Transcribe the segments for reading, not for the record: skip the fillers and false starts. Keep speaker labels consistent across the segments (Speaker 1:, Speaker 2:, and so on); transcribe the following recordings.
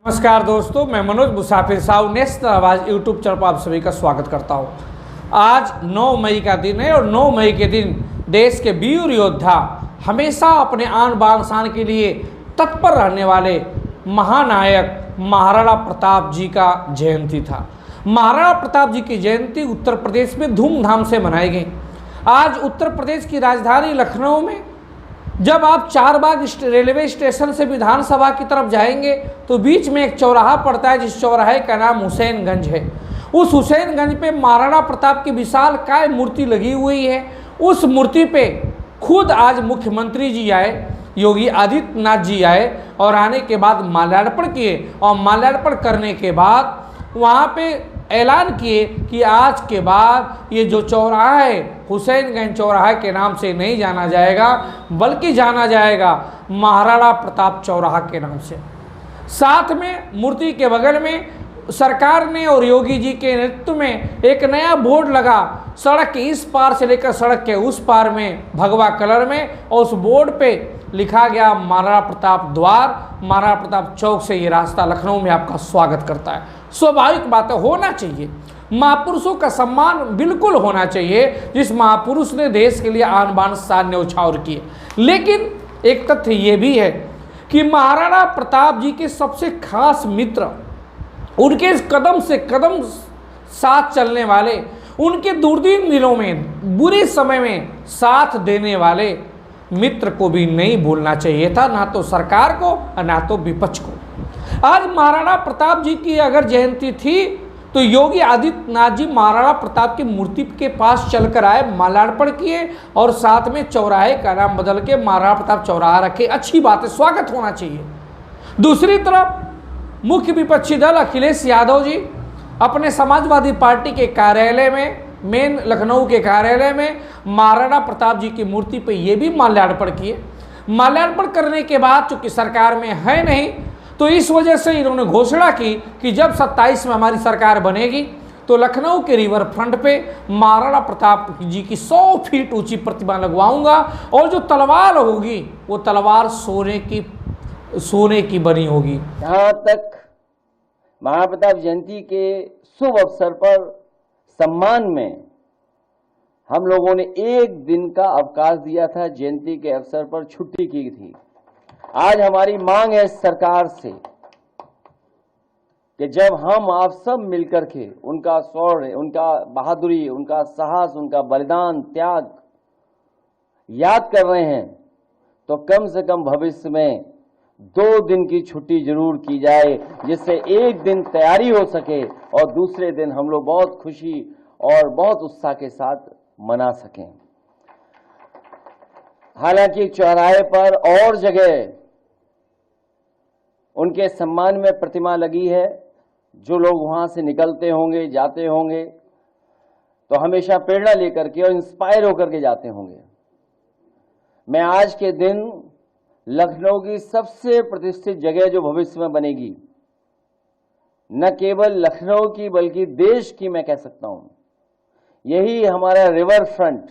Speaker 1: नमस्कार दोस्तों, मैं मनोज मुसाफिर साहू नेशनल आवाज यूट्यूब चैनल पर आप सभी का स्वागत करता हूं। आज 9 मई का दिन है और 9 मई के दिन देश के वीर योद्धा, हमेशा अपने आन बान शान के लिए तत्पर रहने वाले महानायक महाराणा प्रताप जी का जयंती था। महाराणा प्रताप जी की जयंती उत्तर प्रदेश में धूमधाम से मनाई गई। आज उत्तर प्रदेश की राजधानी लखनऊ में जब आप चारबाग रेलवे स्टेशन से विधानसभा की तरफ जाएंगे तो बीच में एक चौराहा पड़ता है, जिस चौराहे का नाम हुसैनगंज है। उस हुसैनगंज पे महाराणा प्रताप की विशालकाय मूर्ति लगी हुई है। उस मूर्ति पे खुद आज मुख्यमंत्री जी आए, योगी आदित्यनाथ जी आए और आने के बाद माल्यार्पण किए और माल्यार्पण करने के बाद वहाँ पे ऐलान किए कि आज के बाद ये जो चौराहा है हुसैनगंज चौराहे के नाम से नहीं जाना जाएगा, बल्कि जाना जाएगा महाराणा प्रताप चौराहा के नाम से। साथ में मूर्ति के बगल में सरकार ने और योगी जी के नेतृत्व में एक नया बोर्ड लगा, सड़क के इस पार से लेकर सड़क के उस पार में भगवा कलर में, और उस बोर्ड पे लिखा गया महाराणा प्रताप द्वार, महाराणा प्रताप चौक से ये रास्ता लखनऊ में आपका स्वागत करता है। स्वाभाविक बात होना चाहिए, महापुरुषों का सम्मान बिल्कुल होना चाहिए, जिस महापुरुष ने देश के लिए आन बान शान न्यौछावर किए। लेकिन एक तथ्य ये भी है कि महाराणा प्रताप जी के सबसे खास मित्र, उनके कदम से कदम साथ चलने वाले, उनके दुर्दिन दिनों में बुरे समय में साथ देने वाले मित्र को भी नहीं भूलना चाहिए था, ना तो सरकार को और ना तो विपक्ष को। आज महाराणा प्रताप जी की अगर जयंती थी तो योगी आदित्यनाथ जी महाराणा प्रताप की मूर्ति के पास चलकर आए, माल्यार्पण किए और साथ में चौराहे का नाम बदल के महाराणा प्रताप चौराहा रखे। अच्छी बात है, स्वागत होना चाहिए। दूसरी तरफ मुख्य विपक्षी दल अखिलेश यादव जी अपने समाजवादी पार्टी के कार्यालय में, मेन लखनऊ के कार्यालय में महाराणा प्रताप जी की मूर्ति पर ये भी माल्यार्पण किए। माल्यार्पण करने के बाद चूंकि सरकार में है नहीं, तो इस वजह से इन्होंने घोषणा की कि जब 27 में हमारी सरकार बनेगी तो लखनऊ के रिवर फ्रंट पे महाराणा प्रताप जी की 100 फीट ऊंची प्रतिमा लगवाऊंगा और जो तलवार होगी वो तलवार सोने की बनी होगी।
Speaker 2: जहाँ तक महाराणा प्रताप जयंती के शुभ अवसर पर सम्मान में हम लोगों ने एक दिन का अवकाश दिया था, जयंती के अवसर पर छुट्टी की थी। आज हमारी मांग है सरकार से कि जब हम आप सब मिलकर के उनका शौर्य, उनका बहादुरी, उनका साहस, उनका बलिदान, त्याग याद कर रहे हैं, तो कम से कम भविष्य में 2 दिन की छुट्टी जरूर की जाए, जिससे एक दिन तैयारी हो सके और दूसरे दिन हम लोग बहुत खुशी और बहुत उत्साह के साथ मना सकें। हालांकि चौराहे पर और जगह उनके सम्मान में प्रतिमा लगी है, जो लोग वहां से निकलते होंगे, जाते होंगे, तो हमेशा प्रेरणा लेकर के और इंस्पायर होकर के जाते होंगे। मैं आज के दिन लखनऊ की सबसे प्रतिष्ठित जगह जो भविष्य में बनेगी, न केवल लखनऊ की बल्कि देश की मैं कह सकता हूं, यही हमारा रिवर फ्रंट,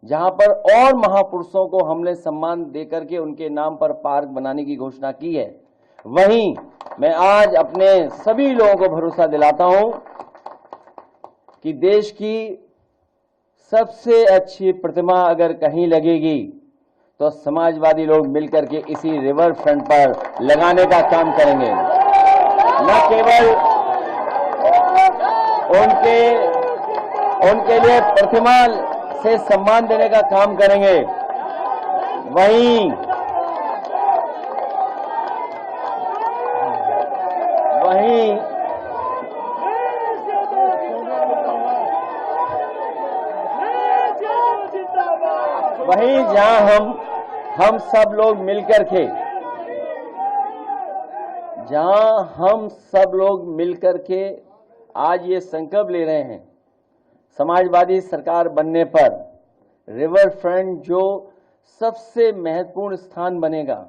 Speaker 2: जहां पर और महापुरुषों को हमने सम्मान देकर के उनके नाम पर पार्क बनाने की घोषणा की है, वहीं मैं आज अपने सभी लोगों को भरोसा दिलाता हूं कि देश की सबसे अच्छी प्रतिमा अगर कहीं लगेगी तो समाजवादी लोग मिलकर के इसी रिवर फ्रंट पर लगाने का काम करेंगे। न केवल उनके लिए प्रतिमा से सम्मान देने का काम करेंगे, वहीं जहां हम सब लोग मिलकर के आज ये संकल्प ले रहे हैं, समाजवादी सरकार बनने पर रिवर फ्रंट जो सबसे महत्वपूर्ण स्थान बनेगा,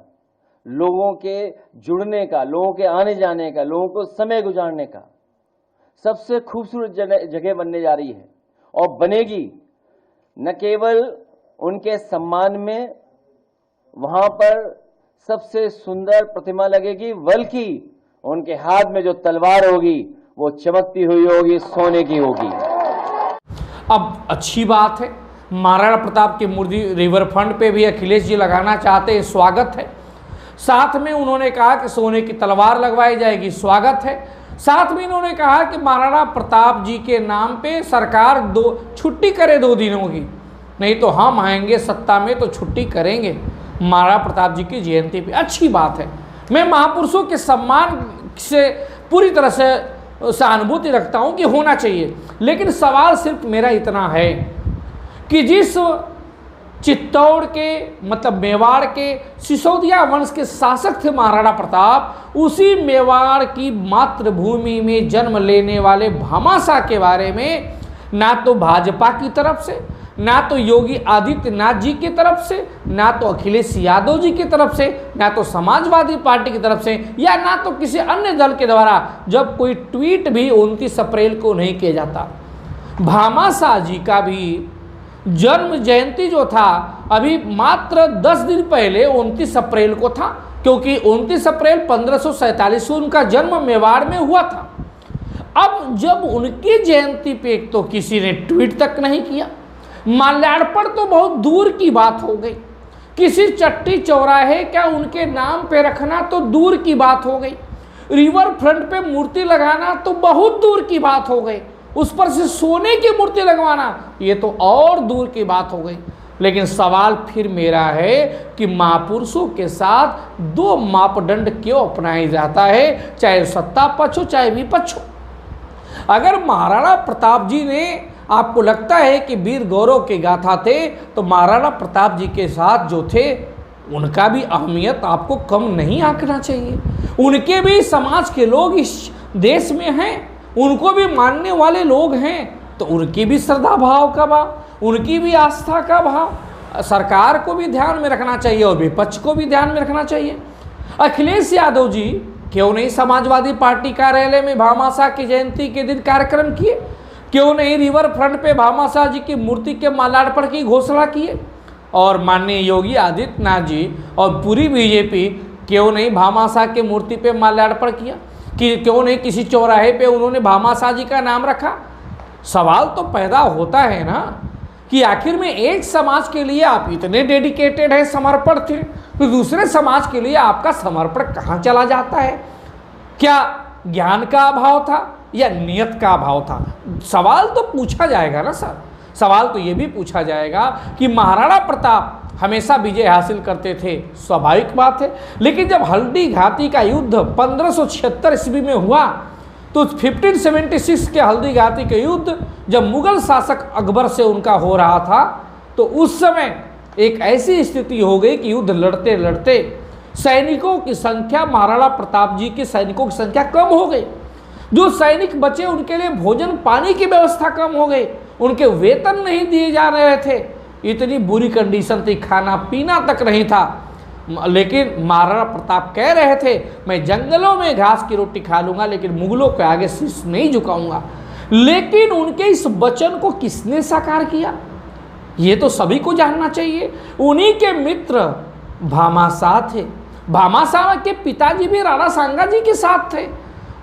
Speaker 2: लोगों के जुड़ने का, लोगों के आने जाने का, लोगों को समय गुजारने का सबसे खूबसूरत जगह बनने जा रही है और बनेगी। न केवल उनके सम्मान में वहां पर सबसे सुंदर प्रतिमा लगेगी, बल्कि उनके हाथ में जो तलवार होगी वो चमकती हुई होगी, सोने की होगी।
Speaker 1: अब अच्छी बात है, महाराणा प्रताप की मूर्ति रिवर फ्रंट पे भी अखिलेश जी लगाना चाहते हैं, स्वागत है। साथ में उन्होंने कहा कि सोने की तलवार लगवाई जाएगी, स्वागत है। साथ में इन्होंने कहा कि महाराणा प्रताप जी के नाम पे सरकार छुट्टी करे 2 दिनों की, नहीं तो हम आएंगे सत्ता में तो छुट्टी करेंगे महाराणा प्रताप जी की जयंती पे। अच्छी बात है, मैं महापुरुषों के सम्मान से पूरी तरह से सहानुभूति रखता हूं कि होना चाहिए। लेकिन सवाल सिर्फ मेरा इतना है कि जिस चित्तौड़ के मतलब मेवाड़ के सिसोदिया वंश के शासक थे महाराणा प्रताप, उसी मेवाड़ की मातृभूमि में जन्म लेने वाले भामाशाह के बारे में ना तो भाजपा की तरफ से, ना तो योगी आदित्यनाथ जी की तरफ से, ना तो अखिलेश यादव जी की तरफ से, ना तो समाजवादी पार्टी की तरफ से, या ना तो किसी अन्य दल के द्वारा जब कोई ट्वीट भी 29 अप्रैल को नहीं किया जाता। भामाशाह जी का भी जन्म जयंती जो था अभी मात्र 10 दिन पहले 29 अप्रैल को था, क्योंकि 29 अप्रैल 1547 को उनका जन्म मेवाड़ में हुआ था। अब जब उनकी जयंती पे तो किसी ने ट्वीट तक नहीं किया, माल्यार्पण तो बहुत दूर की बात हो गई, किसी चट्टी चौराहे क्या उनके नाम पे रखना तो दूर की बात हो गई, रिवर फ्रंट पे मूर्ति लगाना तो बहुत दूर की बात हो गई, उस पर से सोने की मूर्ति लगवाना ये तो और दूर की बात हो गई। लेकिन सवाल फिर मेरा है कि महापुरुषों के साथ 2 मापदंड क्यों अपनाया जाता है, चाहे सत्ता पक्ष हो चाहे विपक्ष हो। अगर महाराणा प्रताप जी ने आपको लगता है कि वीर गौरव के गाथा थे, तो महाराणा प्रताप जी के साथ जो थे उनका भी अहमियत आपको कम नहीं आंकना चाहिए। उनके भी समाज के लोग इस देश में हैं, उनको भी मानने वाले लोग हैं, तो उनकी भी श्रद्धा भाव का भाव, उनकी भी आस्था का भाव सरकार को भी ध्यान में रखना चाहिए और विपक्ष को भी ध्यान में रखना चाहिए। अखिलेश यादव जी क्यों नहीं समाजवादी पार्टी कार्यालय में भामाशाह की जयंती के दिन कार्यक्रम किए, क्यों नहीं रिवर फ्रंट पे भामाशाह जी की मूर्ति के माल्यार्पण की घोषणा किए, और माननीय योगी आदित्यनाथ जी और पूरी बीजेपी क्यों नहीं भामाशाह की मूर्ति पे माल्यार्पण किया, कि क्यों नहीं किसी चौराहे पे उन्होंने भामाशाह जी का नाम रखा। सवाल तो पैदा होता है ना कि आखिर में एक समाज के लिए आप इतने डेडिकेटेड है, समर्पण थे, तो दूसरे समाज के लिए आपका समर्पण कहाँ चला जाता है? क्या ज्ञान का अभाव था या नियत का अभाव था? सवाल तो पूछा जाएगा ना सर। सवाल तो ये भी पूछा जाएगा कि महाराणा प्रताप हमेशा विजय हासिल करते थे, स्वाभाविक बात है, लेकिन जब हल्दी घाटी का युद्ध 1576 ईस्वी में हुआ, तो 1576 के हल्दी घाटी के युद्ध जब मुगल शासक अकबर से उनका हो रहा था, तो उस समय एक ऐसी स्थिति हो गई कि युद्ध लड़ते लड़ते सैनिकों की संख्या, महाराणा प्रताप जी के सैनिकों की संख्या कम हो गई। जो सैनिक बचे उनके लिए भोजन पानी की व्यवस्था कम हो गई, उनके वेतन नहीं दिए जा रहे थे, इतनी बुरी कंडीशन थी, खाना पीना तक नहीं था। लेकिन महाराणा प्रताप कह रहे थे मैं जंगलों में घास की रोटी खा लूंगा, लेकिन मुगलों के आगे शीश नहीं झुकाऊंगा। लेकिन उनके इस वचन को किसने साकार किया, ये तो सभी को जानना चाहिए। उन्हीं के मित्र भामाशाह थे। भामाशाह के पिताजी भी राणा सांगा जी के साथ थे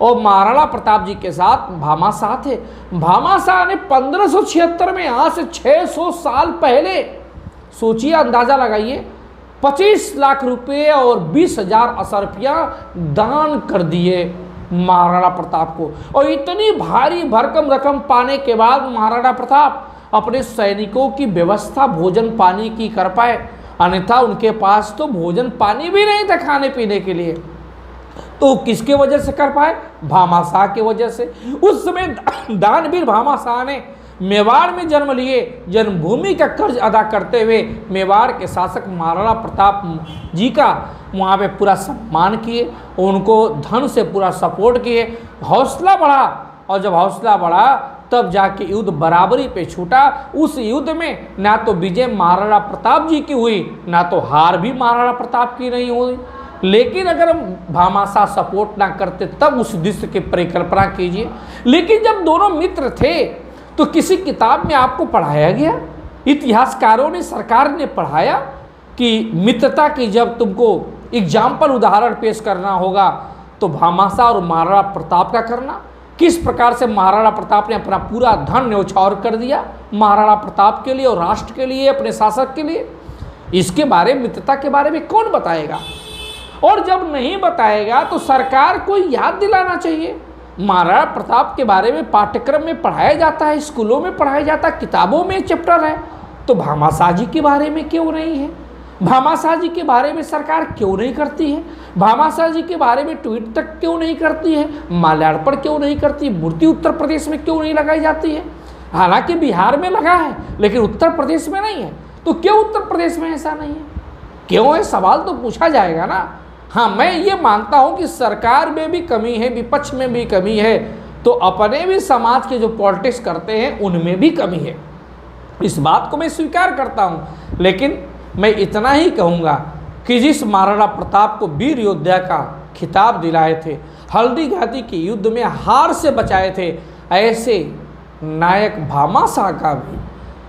Speaker 1: और महाराणा प्रताप जी के साथ भामाशाह थे। भामाशाह ने 1576 में, आज से 600 साल पहले, सोचिए, अंदाजा लगाइए, 25 लाख रुपए और 20,000 असरफियाँ दान कर दिए महाराणा प्रताप को। और इतनी भारी भरकम रकम पाने के बाद महाराणा प्रताप अपने सैनिकों की व्यवस्था भोजन पानी की कर पाए, अन्यथा उनके पास तो भोजन पानी भी नहीं था खाने पीने के लिए। तो किसके वजह से कर पाए? भामाशाह के वजह से। उस समय दानवीर भामाशाह ने मेवाड़ में जन्म लिए, जन्मभूमि का कर्ज अदा करते हुए मेवाड़ के शासक महाराणा प्रताप जी का वहाँ पे पूरा सम्मान किए, उनको धन से पूरा सपोर्ट किए, हौसला बढ़ा, और जब हौसला बढ़ा तब जाके युद्ध बराबरी पे छूटा। उस युद्ध में ना तो विजय महाराणा प्रताप जी की हुई, ना तो हार भी महाराणा प्रताप की नहीं हुई। लेकिन अगर भामाशाह सपोर्ट ना करते तब उस दृश्य की परिकल्पना कीजिए। लेकिन जब दोनों मित्र थे तो किसी किताब में आपको पढ़ाया गया, इतिहासकारों ने, सरकार ने पढ़ाया कि मित्रता की जब तुमको एग्जाम्पल उदाहरण पेश करना होगा तो भामाशाह और महाराणा प्रताप का करना, किस प्रकार से महाराणा प्रताप ने अपना पूरा धन न्यौछावर कर दिया महाराणा प्रताप के लिए और राष्ट्र के लिए, अपने शासक के लिए, इसके बारे में, मित्रता के बारे में कौन बताएगा? और जब नहीं बताएगा तो सरकार को याद दिलाना चाहिए। महाराणा प्रताप के बारे में पाठ्यक्रम में पढ़ाया जाता है, स्कूलों में पढ़ाया जाता है, किताबों में चैप्टर है, तो भामाशाह जी के बारे में क्यों नहीं है? भामाशाह जी के बारे में सरकार क्यों नहीं करती है? भामाशाह जी के बारे में ट्वीट तक क्यों नहीं करती है? माल्यार्पण क्यों नहीं करती? मूर्ति उत्तर प्रदेश में क्यों नहीं लगाई जाती है? हालांकि बिहार में लगा है लेकिन उत्तर प्रदेश में नहीं है, तो क्यों उत्तर प्रदेश में ऐसा नहीं है? क्यों है? सवाल तो पूछा जाएगा ना। हाँ, मैं ये मानता हूँ कि सरकार में भी कमी है, विपक्ष में भी कमी है, तो अपने भी समाज के जो पॉलिटिक्स करते हैं उनमें भी कमी है, इस बात को मैं स्वीकार करता हूँ। लेकिन मैं इतना ही कहूँगा कि जिस महाराणा प्रताप को वीर योद्धा का खिताब दिलाए थे, हल्दी घाटी के युद्ध में हार से बचाए थे, ऐसे नायक भामाशाह का भी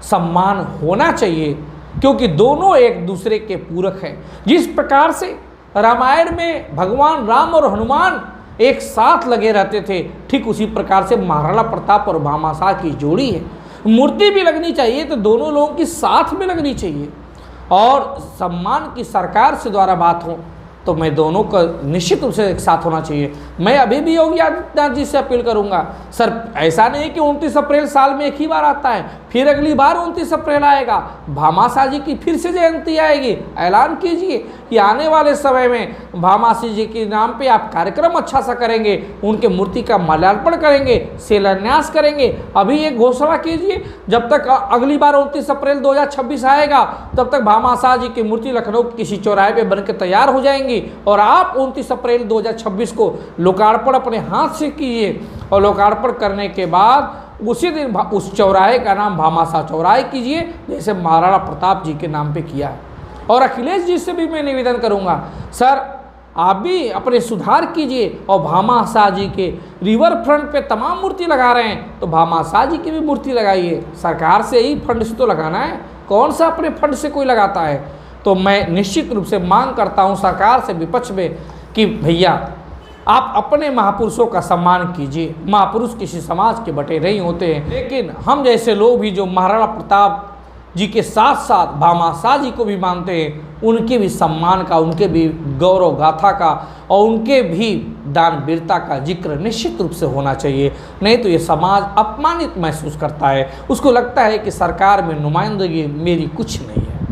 Speaker 1: सम्मान होना चाहिए, क्योंकि दोनों एक दूसरे के पूरक हैं। जिस प्रकार से रामायण में भगवान राम और हनुमान एक साथ लगे रहते थे, ठीक उसी प्रकार से महाराणा प्रताप और भामाशाह की जोड़ी है। मूर्ति भी लगनी चाहिए तो दोनों लोगों की साथ में लगनी चाहिए, और सम्मान की सरकार से द्वारा बात हो तो मैं दोनों का निश्चित रूप से एक साथ होना चाहिए। मैं अभी भी योगी आदित्यनाथ जी से अपील करूंगा, सर ऐसा नहीं कि 29 अप्रैल साल में एक ही बार आता है, फिर अगली बार 29 अप्रैल आएगा, भामाशाह जी की फिर से जयंती आएगी, ऐलान कीजिए कि आने वाले समय में भामाशाह जी के नाम पे आप कार्यक्रम अच्छा सा करेंगे, उनके मूर्ति का माल्यार्पण करेंगे, शिलान्यास करेंगे। अभी एक घोषणा कीजिए, जब तक अगली बार 29 अप्रैल 2026 आएगा तब तक भामाशाह जी की मूर्ति लखनऊ किसी चौराहे पे बनकर तैयार हो जाएंगी, और आप 29 अप्रैल 2026 को लोकार्पण अपने हाथ से कीजिए, और लोकार्पण करने के बाद उसी दिन उस चौराहे का नाम भामाशाह चौराहे कीजिए, जैसे महाराणा प्रताप जी के नाम पे किया है। और अखिलेश जी से भी मैं निवेदन करूंगा, सर आप भी अपने सुधार कीजिए, और भामाशाह जी के रिवर फ्रंट पे तमाम मूर्ति लगा रहे हैं तो भामाशाह जी की भी मूर्ति लगाइए। सरकार से ही फंड से तो लगाना है, कौन सा अपने फंड से कोई लगाता है? तो मैं निश्चित रूप से मांग करता हूं सरकार से, विपक्ष में, कि भैया आप अपने महापुरुषों का सम्मान कीजिए। महापुरुष किसी समाज के बटे नहीं होते हैं, लेकिन हम जैसे लोग भी जो महाराणा प्रताप जी के साथ साथ भामाशाह जी को भी मानते हैं, उनके भी सम्मान का, उनके भी गौरव गाथा का और उनके भी दान वीरता का जिक्र निश्चित रूप से होना चाहिए। नहीं तो ये समाज अपमानित महसूस करता है, उसको लगता है कि सरकार में नुमाइंदगी मेरी कुछ नहीं है।